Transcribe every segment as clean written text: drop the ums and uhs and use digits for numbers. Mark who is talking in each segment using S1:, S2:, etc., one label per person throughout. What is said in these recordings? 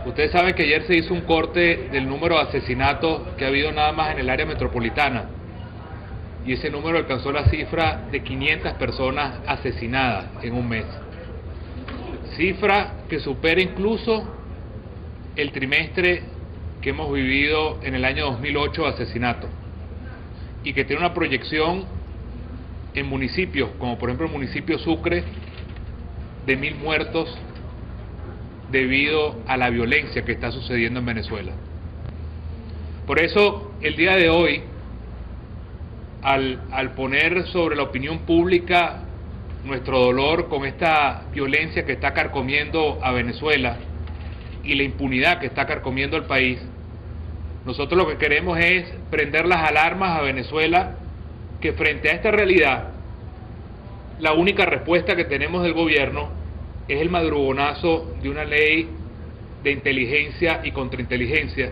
S1: Ustedes saben que ayer se hizo un corte del número de asesinatos que ha habido nada más en el área metropolitana, y ese número alcanzó la cifra de 500 personas asesinadas en un mes. Cifra que supera incluso el trimestre que hemos vivido en el año 2008 de asesinatos, y que tiene una proyección en municipios, como por ejemplo el municipio Sucre, de 1000 muertos debido a la violencia que está sucediendo en Venezuela. Por eso, el día de hoy, al poner sobre la opinión pública nuestro dolor con esta violencia que está carcomiendo a Venezuela y la impunidad que está carcomiendo al país, nosotros lo que queremos es prender las alarmas a Venezuela, que frente a esta realidad, la única respuesta que tenemos del gobierno es el madrugonazo de una ley de inteligencia y contrainteligencia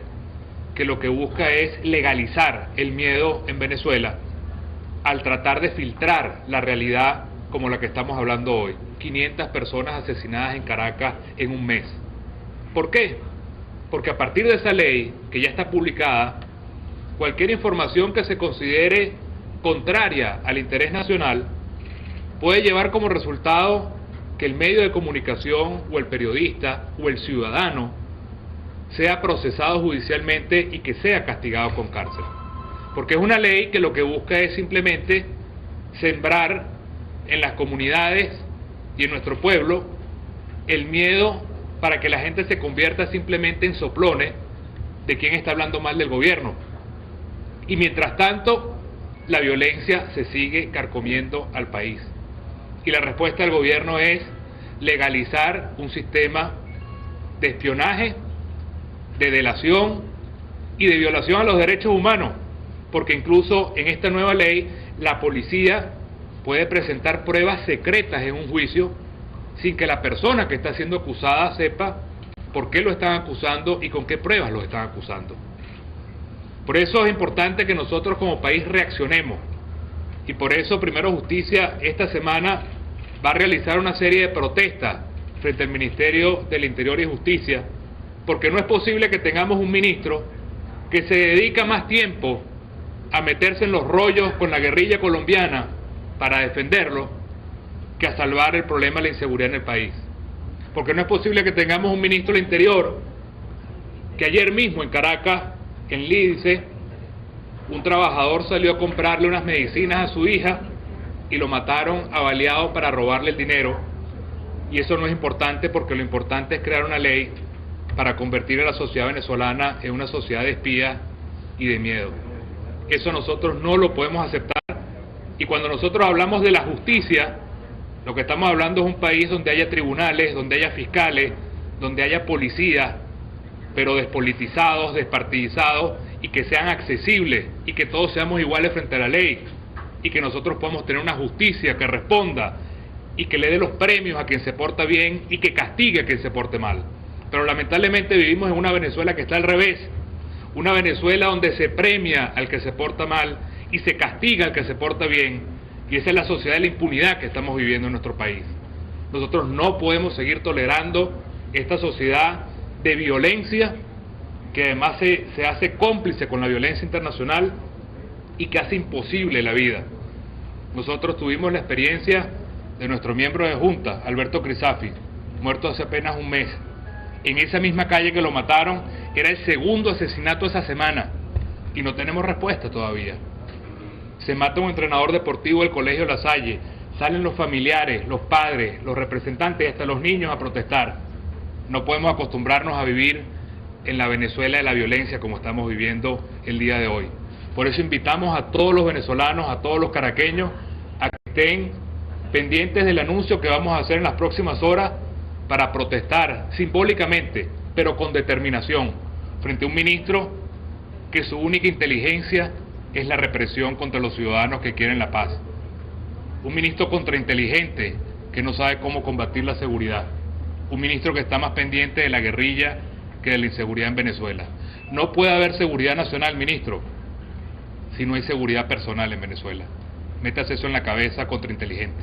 S1: que lo que busca es legalizar el miedo en Venezuela al tratar de filtrar la realidad como la que estamos hablando hoy. 500 personas asesinadas en Caracas en un mes. ¿Por qué? Porque a partir de esa ley, que ya está publicada, cualquier información que se considere contraria al interés nacional puede llevar como resultado que el medio de comunicación o el periodista o el ciudadano sea procesado judicialmente y que sea castigado con cárcel. Porque es una ley que lo que busca es simplemente sembrar en las comunidades y en nuestro pueblo el miedo para que la gente se convierta simplemente en soplones de quien está hablando mal del gobierno. Y mientras tanto, la violencia se sigue carcomiendo al país. Y la respuesta del gobierno es legalizar un sistema de espionaje, de delación y de violación a los derechos humanos, porque incluso en esta nueva ley la policía puede presentar pruebas secretas en un juicio sin que la persona que está siendo acusada sepa por qué lo están acusando y con qué pruebas lo están acusando. Por eso es importante que nosotros como país reaccionemos, y por eso Primero Justicia esta semana va a realizar una serie de protestas frente al Ministerio del Interior y Justicia, porque no es posible que tengamos un ministro que se dedica más tiempo a meterse en los rollos con la guerrilla colombiana para defenderlo que a salvar el problema de la inseguridad en el país. Porque no es posible que tengamos un ministro del Interior que ayer mismo en Caracas, en Lídice, un trabajador salió a comprarle unas medicinas a su hija y lo mataron a baleado para robarle el dinero, y eso no es importante, porque lo importante es crear una ley para convertir a la sociedad venezolana en una sociedad de espías y de miedo. Eso nosotros no lo podemos aceptar, y cuando nosotros hablamos de la justicia, lo que estamos hablando es un país donde haya tribunales, donde haya fiscales, donde haya policías, pero despolitizados, despartidizados, y que sean accesibles, y que todos seamos iguales frente a la ley, y que nosotros podamos tener una justicia que responda y que le dé los premios a quien se porta bien y que castigue a quien se porte mal. Pero lamentablemente vivimos en una Venezuela que está al revés, una Venezuela donde se premia al que se porta mal y se castiga al que se porta bien, y esa es la sociedad de la impunidad que estamos viviendo en nuestro país. Nosotros no podemos seguir tolerando esta sociedad de violencia que además se hace cómplice con la violencia internacional y que hace imposible la vida. Nosotros tuvimos la experiencia de nuestro miembro de Junta, Alberto Crisafi, muerto hace apenas un mes. En esa misma calle que lo mataron, era el segundo asesinato esa semana, y no tenemos respuesta todavía. Se mata un entrenador deportivo del Colegio La Salle, salen los familiares, los padres, los representantes y hasta los niños a protestar. No podemos acostumbrarnos a vivir en la Venezuela de la violencia como estamos viviendo el día de hoy. Por eso invitamos a todos los venezolanos, a todos los caraqueños, a que estén pendientes del anuncio que vamos a hacer en las próximas horas para protestar simbólicamente, pero con determinación, frente a un ministro que su única inteligencia es la represión contra los ciudadanos que quieren la paz. Un ministro contrainteligente que no sabe cómo combatir la seguridad. Un ministro que está más pendiente de la guerrilla que de la inseguridad en Venezuela. No puede haber seguridad nacional, ministro, si no hay seguridad personal en Venezuela. Métase eso en la cabeza, contrainteligente.